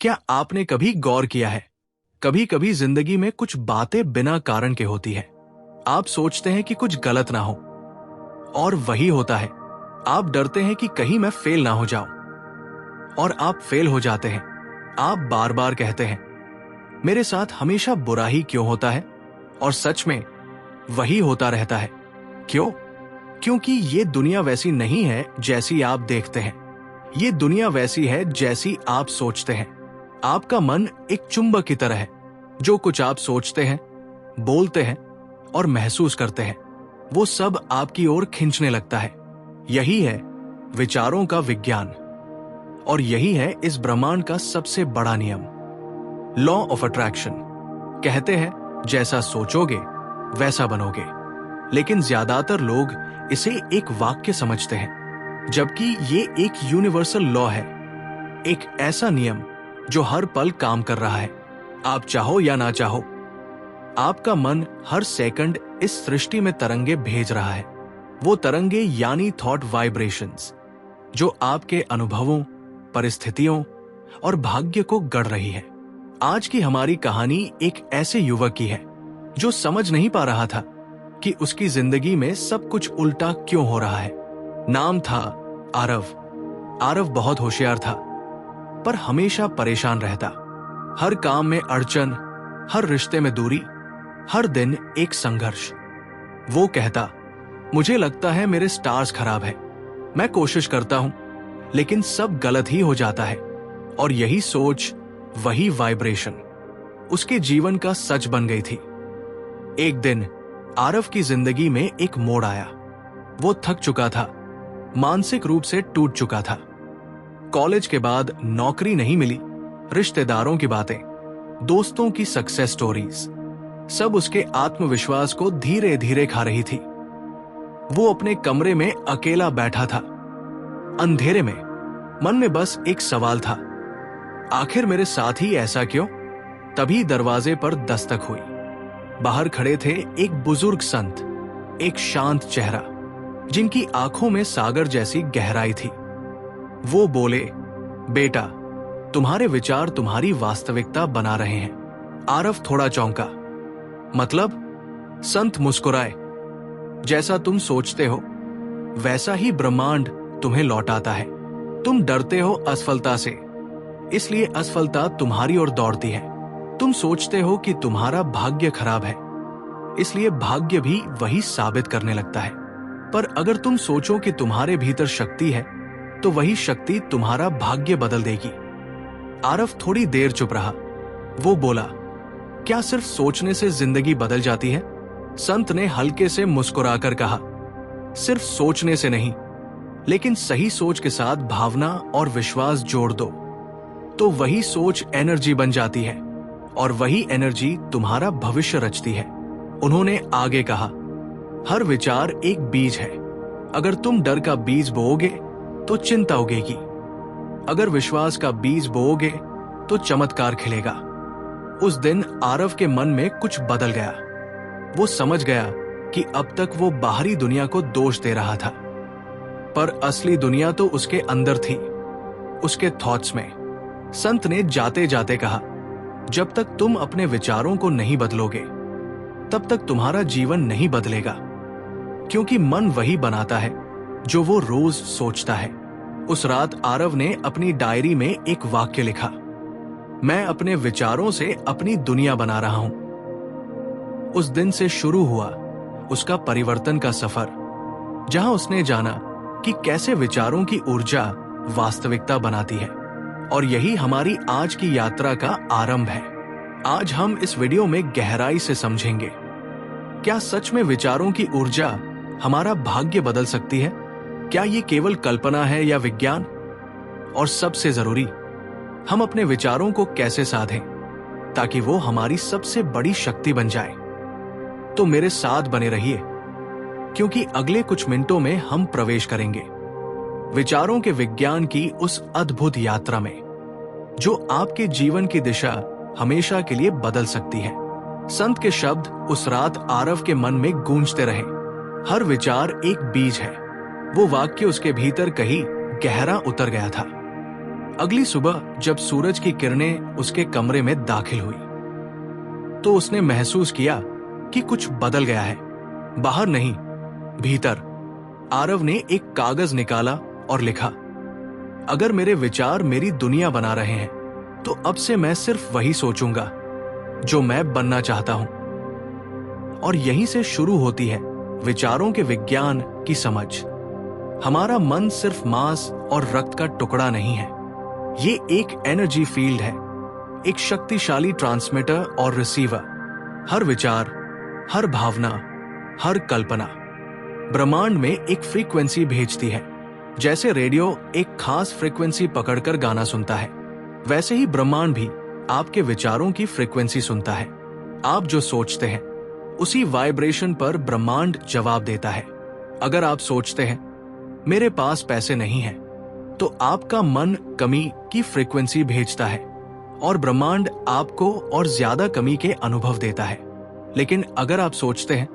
क्या आपने कभी गौर किया है, कभी कभी जिंदगी में कुछ बातें बिना कारण के होती है। आप सोचते हैं कि कुछ गलत ना हो और वही होता है। आप डरते हैं कि कहीं मैं फेल ना हो जाऊं और आप फेल हो जाते हैं। आप बार बार कहते हैं मेरे साथ हमेशा बुरा ही क्यों होता है, और सच में वही होता रहता है। क्यों? क्योंकि ये दुनिया वैसी नहीं है जैसी आप देखते हैं। ये दुनिया वैसी है जैसी आप सोचते हैं। आपका मन एक चुंबक की तरह है। जो कुछ आप सोचते हैं, बोलते हैं और महसूस करते हैं, वो सब आपकी ओर खींचने लगता है। यही है विचारों का विज्ञान, और यही है इस ब्रह्मांड का सबसे बड़ा नियम, लॉ ऑफ अट्रैक्शन। कहते हैं जैसा सोचोगे वैसा बनोगे, लेकिन ज्यादातर लोग इसे एक वाक्य समझते हैं, जबकि ये एक यूनिवर्सल लॉ है, एक ऐसा नियम जो हर पल काम कर रहा है। आप चाहो या ना चाहो, आपका मन हर सेकंड इस सृष्टि में तरंगे भेज रहा है। वो तरंगे यानी थॉट वाइब्रेशंस, जो आपके अनुभवों, परिस्थितियों और भाग्य को गढ़ रही है। आज की हमारी कहानी एक ऐसे युवक की है जो समझ नहीं पा रहा था कि उसकी जिंदगी में सब कुछ उल्टा क्यों हो रहा है। नाम था आरव। आरव बहुत होशियार था, पर हमेशा परेशान रहता। हर काम में अड़चन, हर रिश्ते में दूरी, हर दिन एक संघर्ष। वो कहता, मुझे लगता है मेरे स्टार्स खराब है। मैं कोशिश करता हूं, लेकिन सब गलत ही हो जाता है। और यही सोच, वही वाइब्रेशन उसके जीवन का सच बन गई थी। एक दिन आरव की जिंदगी में एक मोड़ आया। वो थक चुका था, मानसिक रूप से टूट चुका था। कॉलेज के बाद नौकरी नहीं मिली, रिश्तेदारों की बातें, दोस्तों की सक्सेस स्टोरीज, सब उसके आत्मविश्वास को धीरे धीरे खा रही थी। वो अपने कमरे में अकेला बैठा था, अंधेरे में। मन में बस एक सवाल था, आखिर मेरे साथ ही ऐसा क्यों? तभी दरवाजे पर दस्तक हुई। बाहर खड़े थे एक बुजुर्ग संत, एक शांत चेहरा जिनकी आंखों में सागर जैसी गहराई थी। वो बोले, बेटा, तुम्हारे विचार तुम्हारी वास्तविकता बना रहे हैं। आरव थोड़ा चौंका। मतलब? संत मुस्कुराए, जैसा तुम सोचते हो वैसा ही ब्रह्मांड तुम्हें लौटाता है। तुम डरते हो असफलता से, इसलिए असफलता तुम्हारी ओर दौड़ती है। तुम सोचते हो कि तुम्हारा भाग्य खराब है, इसलिए भाग्य भी वही साबित करने लगता है। पर अगर तुम सोचो कि तुम्हारे भीतर शक्ति है, तो वही शक्ति तुम्हारा भाग्य बदल देगी। आरव थोड़ी देर चुप रहा। वो बोला, क्या सिर्फ सोचने से जिंदगी बदल जाती है? संत ने हल्के से मुस्कुराकर कहा, सिर्फ सोचने से नहीं, लेकिन सही सोच के साथ भावना और विश्वास जोड़ दो, तो वही सोच एनर्जी बन जाती है, और वही एनर्जी तुम्हारा भविष्य रचती है। उन्होंने आगे कहा, हर विचार एक बीज है। अगर तुम डर का बीज बोओगे तो चिंता उगेगी। अगर विश्वास का बीज बोओगे तो चमत्कार खिलेगा। उस दिन आरव के मन में कुछ बदल गया। वो समझ गया कि अब तक वो बाहरी दुनिया को दोष दे रहा था, पर असली दुनिया तो उसके अंदर थी, उसके थॉट्स में। संत ने जाते जाते कहा, जब तक तुम अपने विचारों को नहीं बदलोगे, तब तक तुम्हारा जीवन नहीं बदलेगा, क्योंकि मन वही बनाता है जो वो रोज सोचता है। उस रात आरव ने अपनी डायरी में एक वाक्य लिखा, मैं अपने विचारों से अपनी दुनिया बना रहा हूं। उस दिन से शुरू हुआ उसका परिवर्तन का सफर, जहां उसने जाना कि कैसे विचारों की ऊर्जा वास्तविकता बनाती है। और यही हमारी आज की यात्रा का आरंभ है। आज हम इस वीडियो में गहराई से समझेंगे, क्या सच में विचारों की ऊर्जा हमारा भाग्य बदल सकती है? क्या ये केवल कल्पना है या विज्ञान? और सबसे जरूरी, हम अपने विचारों को कैसे साधें ताकि वो हमारी सबसे बड़ी शक्ति बन जाए। तो मेरे साथ बने रहिए, क्योंकि अगले कुछ मिनटों में हम प्रवेश करेंगे विचारों के विज्ञान की उस अद्भुत यात्रा में, जो आपके जीवन की दिशा हमेशा के लिए बदल सकती है। संत के शब्द उस रात आरव के मन में गूंजते रहे, हर विचार एक बीज है। वो वाक्य उसके भीतर कहीं गहरा उतर गया था। अगली सुबह जब सूरज की किरणें उसके कमरे में दाखिल हुई तो उसने महसूस किया कि कुछ बदल गया है। बाहर नहीं, भीतर। आरव ने एक कागज निकाला और लिखा, अगर मेरे विचार मेरी दुनिया बना रहे हैं तो अब से मैं सिर्फ वही सोचूंगा जो मैं बनना चाहता हूं। और यहीं से शुरू होती है विचारों के विज्ञान की समझ। हमारा मन सिर्फ मांस और रक्त का टुकड़ा नहीं है, ये एक एनर्जी फील्ड है, एक शक्तिशाली ट्रांसमीटर और रिसीवर। हर विचार, हर भावना, हर कल्पना ब्रह्मांड में एक फ्रीक्वेंसी भेजती है। जैसे रेडियो एक खास फ्रीक्वेंसी पकड़कर गाना सुनता है, वैसे ही ब्रह्मांड भी आपके विचारों की फ्रीक्वेंसी सुनता है। आप जो सोचते हैं उसी वाइब्रेशन पर ब्रह्मांड जवाब देता है। अगर आप सोचते हैं मेरे पास पैसे नहीं हैं, तो आपका मन कमी की फ्रीक्वेंसी भेजता है और ब्रह्मांड आपको और ज्यादा कमी के अनुभव देता है। लेकिन अगर आप सोचते हैं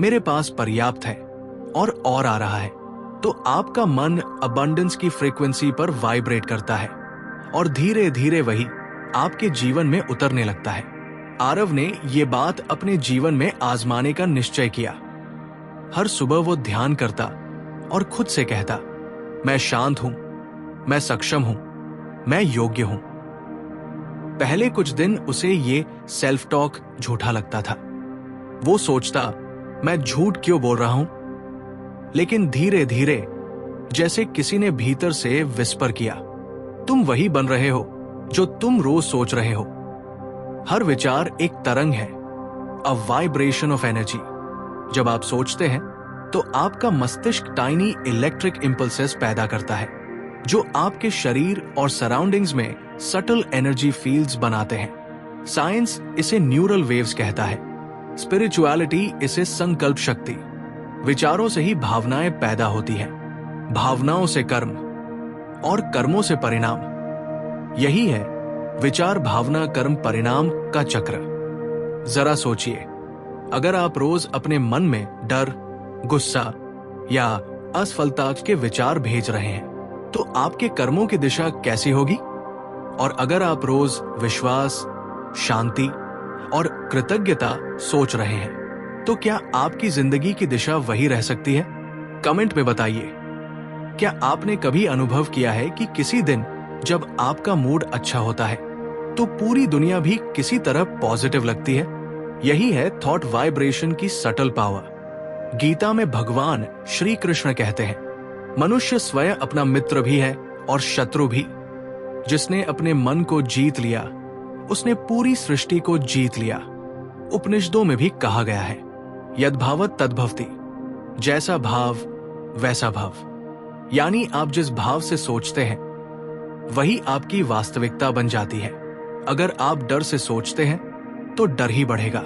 मेरे पास पर्याप्त है और आ रहा है, तो आपका मन अबंडेंस की फ्रीक्वेंसी पर वाइब्रेट करता है और धीरे धीरे वही आपके जीवन में उतरने लगता है। आरव ने ये बात अपने जीवन में आजमाने का निश्चय किया। हर सुबह वो ध्यान करता और खुद से कहता, मैं शांत हूं, मैं सक्षम हूं, मैं योग्य हूं। पहले कुछ दिन उसे ये सेल्फ टॉक झूठा लगता था। वो सोचता, मैं झूठ क्यों बोल रहा हूं? लेकिन धीरे धीरे जैसे किसी ने भीतर से विस्पर किया, तुम वही बन रहे हो जो तुम रोज सोच रहे हो। हर विचार एक तरंग है, अ वाइब्रेशन ऑफ एनर्जी। जब आप सोचते हैं तो आपका मस्तिष्क टाइनी इलेक्ट्रिक इंपल्सेस पैदा करता है, जो आपके शरीर और सराउंडिंग्स में सटल एनर्जी फील्ड्स बनाते हैं। साइंस इसे न्यूरल वेव्स कहता है, स्पिरिचुअलिटी इसे संकल्प शक्ति। विचारों से ही भावनाएं पैदा होती हैं, भावनाओं से कर्म और कर्मों से परिणाम। यही है विचार भावना कर्म परिणाम का चक्र। जरा सोचिए, अगर आप रोज अपने मन में डर, गुस्सा या असफलता के विचार भेज रहे हैं, तो आपके कर्मों की दिशा कैसी होगी? और अगर आप रोज विश्वास, शांति और कृतज्ञता सोच रहे हैं, तो क्या आपकी जिंदगी की दिशा वही रह सकती है? कमेंट में बताइए, क्या आपने कभी अनुभव किया है कि किसी दिन जब आपका मूड अच्छा होता है तो पूरी दुनिया भी किसी तरह पॉजिटिव लगती है? यही है थॉट वाइब्रेशन की सटल पावर। गीता में भगवान श्री कृष्ण कहते हैं, मनुष्य स्वयं अपना मित्र भी है और शत्रु भी। जिसने अपने मन को जीत लिया, उसने पूरी सृष्टि को जीत लिया। उपनिषदों में भी कहा गया है, यद्भावत तद्भवति, जैसा भाव वैसा भाव। यानी आप जिस भाव से सोचते हैं वही आपकी वास्तविकता बन जाती है। अगर आप डर से सोचते हैं तो डर ही बढ़ेगा।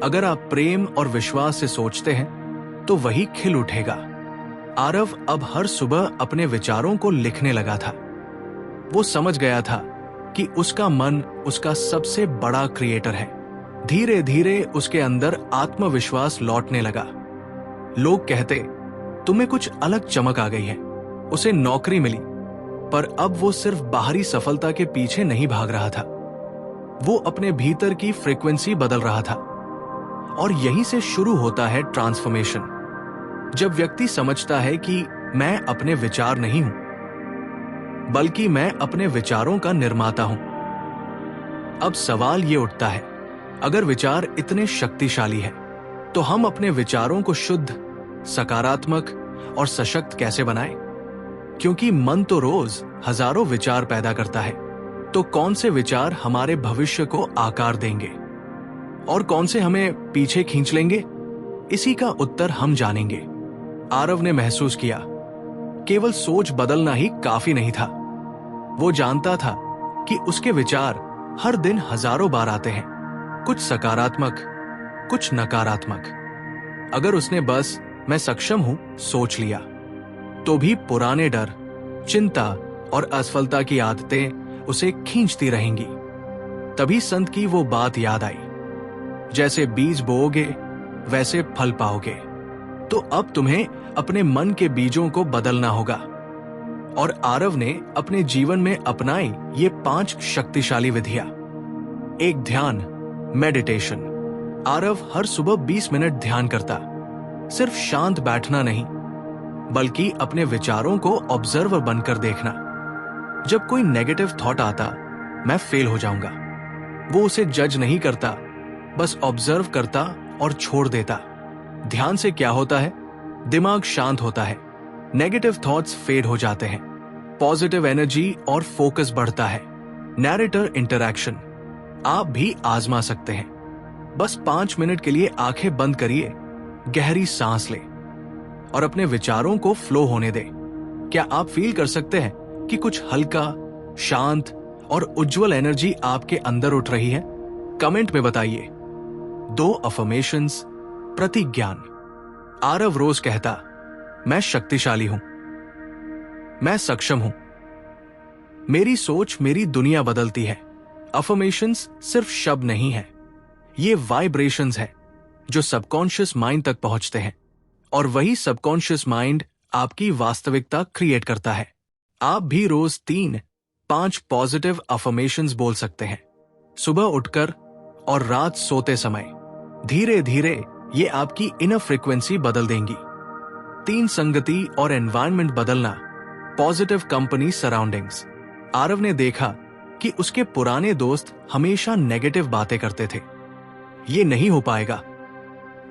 अगर आप प्रेम और विश्वास से सोचते हैं तो वही खिल उठेगा। आरव अब हर सुबह अपने विचारों को लिखने लगा था। वो समझ गया था कि उसका मन उसका सबसे बड़ा क्रिएटर है। धीरे धीरे उसके अंदर आत्मविश्वास लौटने लगा। लोग कहते, तुम्हें कुछ अलग चमक आ गई है। उसे नौकरी मिली, पर अब वो सिर्फ बाहरी सफलता के पीछे नहीं भाग रहा था, वो अपने भीतर की फ्रीक्वेंसी बदल रहा था। और यहीं से शुरू होता है ट्रांसफॉर्मेशन। जब व्यक्ति समझता है कि मैं अपने विचार नहीं हूं, बल्कि मैं अपने विचारों का निर्माता हूं। अब सवाल ये उठता है, अगर विचार इतने शक्तिशाली है, तो हम अपने विचारों को शुद्ध, सकारात्मक और सशक्त कैसे बनाएं? क्योंकि मन तो रोज हजारों विचार पैदा करता है, तो कौन से विचार हमारे भविष्य को आकार देंगे और कौन से हमें पीछे खींच लेंगे? इसी का उत्तर हम जानेंगे। आरव ने महसूस किया, केवल सोच बदलना ही काफी नहीं था। वो जानता था कि उसके विचार हर दिन हजारों बार आते हैं, कुछ सकारात्मक, कुछ नकारात्मक। अगर उसने बस मैं सक्षम हूं सोच लिया, तो भी पुराने डर, चिंता और असफलता की आदतें उसे खींचती रहेंगी। तभी संत की वो बात याद आई, जैसे बीज बोओगे वैसे फल पाओगे। तो अब तुम्हें अपने मन के बीजों को बदलना होगा और आरव ने अपने जीवन में अपनाई ये 5 शक्तिशाली विधियां। एक, ध्यान, मेडिटेशन। आरव हर सुबह 20 मिनट ध्यान करता। सिर्फ शांत बैठना नहीं, बल्कि अपने विचारों को ऑब्जर्वर बनकर देखना। जब कोई नेगेटिव थॉट आता, मैं फेल हो जाऊंगा, वो उसे जज नहीं करता, बस ऑब्जर्व करता और छोड़ देता। ध्यान से क्या होता है? दिमाग शांत होता है, नेगेटिव थॉट्स फेड हो जाते हैं, पॉजिटिव एनर्जी और फोकस बढ़ता है। नैरेटर इंटरैक्शन आप भी आजमा सकते हैं। बस 5 मिनट के लिए आंखें बंद करिए, गहरी सांस ले और अपने विचारों को फ्लो होने दे। क्या आप फील कर सकते हैं कि कुछ हल्का, शांत और उज्जवल एनर्जी आपके अंदर उठ रही है? कमेंट में बताइए। 2 अफर्मेशंस, प्रतिज्ञान। आरव रोज कहता, मैं शक्तिशाली हूं, मैं सक्षम हूं, मेरी सोच मेरी दुनिया बदलती है। अफर्मेशंस सिर्फ शब्द नहीं है, ये वाइब्रेशंस है जो सबकॉन्शियस माइंड तक पहुंचते हैं और वही सबकॉन्शियस माइंड आपकी वास्तविकता क्रिएट करता है। आप भी रोज 3-5 पॉजिटिव अफर्मेशंस बोल सकते हैं, सुबह उठकर और रात सोते समय। धीरे धीरे ये आपकी इनर फ्रीक्वेंसी बदल देंगी। 3, संगति और एनवायरनमेंट बदलना, पॉजिटिव कंपनी सराउंडिंग्स। आरव ने देखा कि उसके पुराने दोस्त हमेशा नेगेटिव बातें करते थे। ये नहीं हो पाएगा,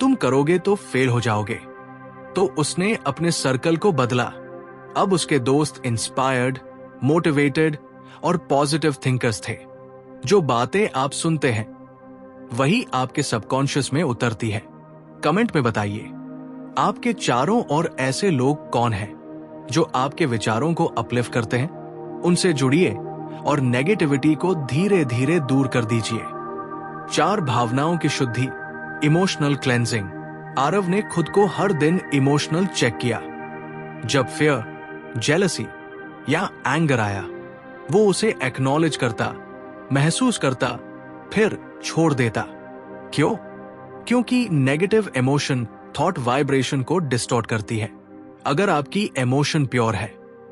तुम करोगे तो फेल हो जाओगे। तो उसने अपने सर्कल को बदला। अब उसके दोस्त इंस्पायर्ड, मोटिवेटेड और पॉजिटिव थिंकर्स थे। जो बातें आप सुनते हैं वही आपके सबकॉन्शियस में उतरती है। कमेंट में बताइए, आपके चारों ओर ऐसे लोग कौन हैं जो आपके विचारों को अपलिफ्ट करते हैं? उनसे जुड़िए और नेगेटिविटी को धीरे धीरे दूर कर दीजिए। 4, भावनाओं की शुद्धि, इमोशनल क्लेंजिंग। आरव ने खुद को हर दिन इमोशनल चेक किया। जब फियर, जेलसी या एंगर आया, वो उसे एक्नॉलेज करता, महसूस करता, फिर छोड़ देता। क्यों? क्योंकि नेगेटिव इमोशन थॉट वाइब्रेशन को डिस्टॉर्ट करती है। अगर आपकी इमोशन प्योर है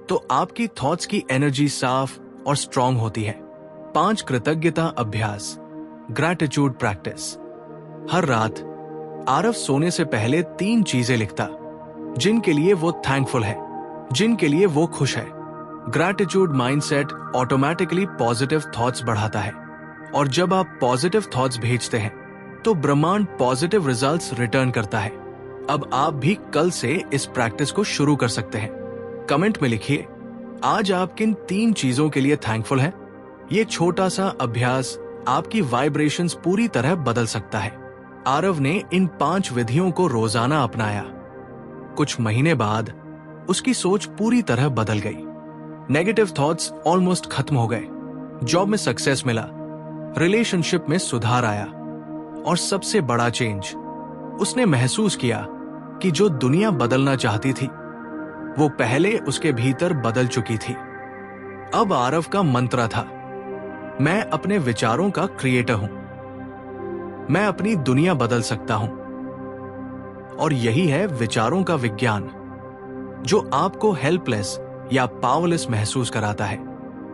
तो आपकी थॉट्स की एनर्जी साफ और स्ट्रांग होती है। 5, कृतज्ञता अभ्यास, ग्रैटिट्यूड प्रैक्टिस। हर रात आरव सोने से पहले 3 चीजें लिखता जिनके लिए वो थैंकफुल है, जिनके लिए वो खुश है। Gratitude mindset automatically positive thoughts बढ़ाता है और जब आप पॉजिटिव थॉट्स भेजते हैं तो ब्रह्मांड पॉजिटिव रिजल्ट्स रिटर्न करता है। अब आप भी कल से इस प्रैक्टिस को शुरू कर सकते हैं। कमेंट में लिखिए, आज आप किन 3 चीजों के लिए थैंकफुल हैं? ये छोटा सा अभ्यास आपकी वाइब्रेशंस पूरी तरह बदल सकता है। आरव ने इन 5 विधियों को रोजाना अपनाया। कुछ महीने बाद उसकी सोच पूरी तरह बदल गई। नेगेटिव थॉट्स ऑलमोस्ट खत्म हो गए, जॉब में सक्सेस मिला, रिलेशनशिप में सुधार आया और सबसे बड़ा चेंज, उसने महसूस किया कि जो दुनिया बदलना चाहती थी वो पहले उसके भीतर बदल चुकी थी। अब आरव का मंत्र था, मैं अपने विचारों का क्रिएटर हूं, मैं अपनी दुनिया बदल सकता हूं। और यही है विचारों का विज्ञान, जो आपको हेल्पलेस या पावरलेस महसूस कराता है।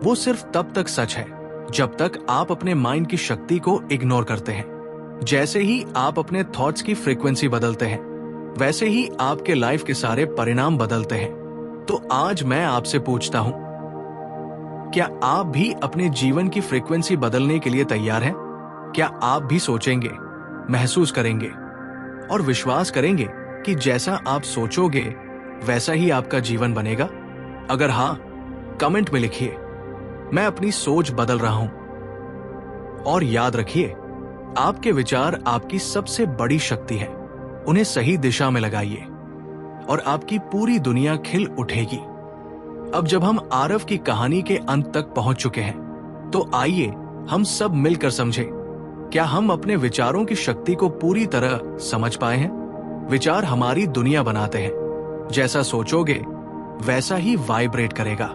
वो सिर्फ तब तक सच है जब तक आप अपने माइंड की शक्ति को इग्नोर करते हैं। जैसे ही आप अपने थॉट्स की फ्रीक्वेंसी बदलते हैं, वैसे ही आपके लाइफ के सारे परिणाम बदलते हैं। तो आज मैं आपसे पूछता हूं, क्या आप भी अपने जीवन की फ्रीक्वेंसी बदलने के लिए तैयार हैं? क्या आप भी सोचेंगे, महसूस करेंगे और विश्वास करेंगे कि जैसा आप सोचोगे वैसा ही आपका जीवन बनेगा? अगर हां, कमेंट में लिखिए, मैं अपनी सोच बदल रहा हूं। और याद रखिए, आपके विचार आपकी सबसे बड़ी शक्ति है। उन्हें सही दिशा में लगाइए और आपकी पूरी दुनिया खिल उठेगी। अब जब हम आरव की कहानी के अंत तक पहुंच चुके हैं, तो आइए हम सब मिलकर समझें, क्या हम अपने विचारों की शक्ति को पूरी तरह समझ पाए हैं? विचार हमारी दुनिया बनाते हैं। जैसा सोचोगे वैसा ही वाइब्रेट करेगा।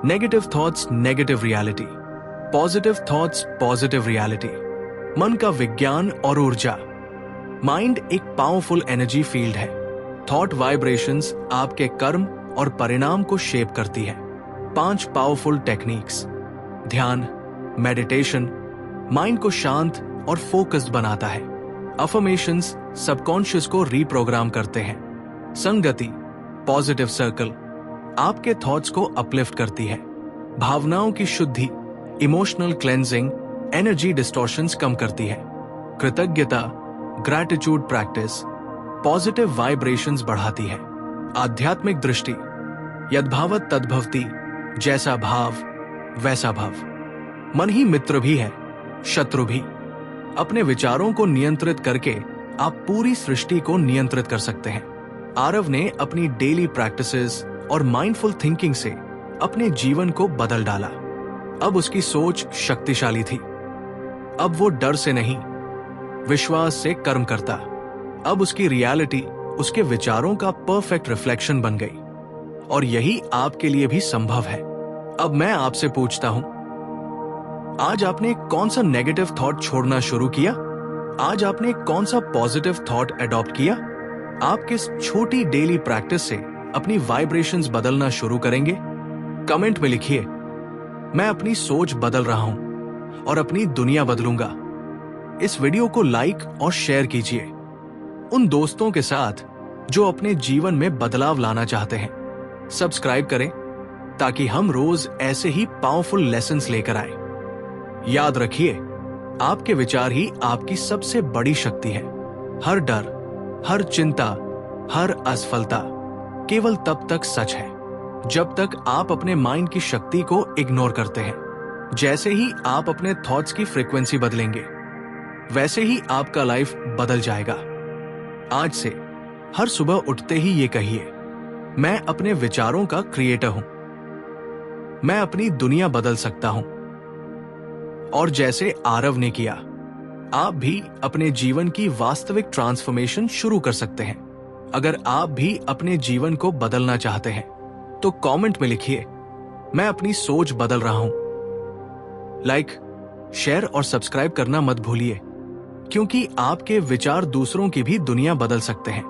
Negative thoughts negative reality, positive thoughts positive reality. मन का विज्ञान और ऊर्जा। माइंड एक पावरफुल एनर्जी फील्ड है। थॉट वाइब्रेशंस आपके कर्म और परिणाम को शेप करती है। 5 पावरफुल टेक्निक्स। ध्यान, मेडिटेशन माइंड को शांत और फोकस्ड बनाता है। अफर्मेशंस सबकॉन्शियस को रीप्रोग्राम करते हैं। संगति, पॉजिटिव सर्कल आपके थॉट्स को अपलिफ्ट करती है। भावनाओं की शुद्धि, इमोशनल क्लेंजिंग एनर्जी डिस्टॉर्शंस कम करती है। कृतज्ञता, ग्रैटिट्यूड प्रैक्टिस पॉजिटिव वाइब्रेशंस बढ़ाती है। आध्यात्मिक दृष्टि, यद्भावत तद्भवति, जैसा भाव वैसा भव। मन ही मित्र भी है, शत्रु भी। अपने विचारों को नियंत्रित करके आप पूरी सृष्टि को नियंत्रित कर सकते हैं। आरव ने अपनी डेली प्रैक्टिसेस और माइंडफुल थिंकिंग से अपने जीवन को बदल डाला। अब उसकी सोच शक्तिशाली थी। अब वो डर से नहीं, विश्वास से कर्म करता। अब उसकी रियलिटी उसके विचारों का परफेक्ट रिफ्लेक्शन बन गई। और यही आपके लिए भी संभव है। अब मैं आपसे पूछता हूं, आज आपने कौन सा नेगेटिव थॉट छोड़ना शुरू किया? आज आपने कौन सा पॉजिटिव थॉट अडॉप्ट किया? आप किस छोटी डेली प्रैक्टिस से अपनी वाइब्रेशंस बदलना शुरू करेंगे? कमेंट में लिखिए, मैं अपनी सोच बदल रहा हूं और अपनी दुनिया बदलूंगा। इस वीडियो को लाइक और शेयर कीजिए उन दोस्तों के साथ जो अपने जीवन में बदलाव लाना चाहते हैं। सब्सक्राइब करें ताकि हम रोज ऐसे ही पावरफुल लेसन्स लेकर आए। याद रखिए, आपके विचार ही आपकी सबसे बड़ी शक्ति है। हर डर, हर चिंता, हर असफलता केवल तब तक सच है जब तक आप अपने माइंड की शक्ति को इग्नोर करते हैं। जैसे ही आप अपने थॉट्स की फ्रीक्वेंसी बदलेंगे, वैसे ही आपका लाइफ बदल जाएगा। आज से हर सुबह उठते ही ये कहिए, मैं अपने विचारों का क्रिएटर हूं। मैं अपनी दुनिया बदल सकता हूं। और जैसे आरव ने किया, आप भी अपने जीवन की वास्तविक ट्रांसफॉर्मेशन शुरू कर सकते हैं। अगर आप भी अपने जीवन को बदलना चाहते हैं तो कमेंट में लिखिए, मैं अपनी सोच बदल रहा हूं। लाइक, शेयर और सब्सक्राइब करना मत भूलिए, क्योंकि आपके विचार दूसरों की भी दुनिया बदल सकते हैं।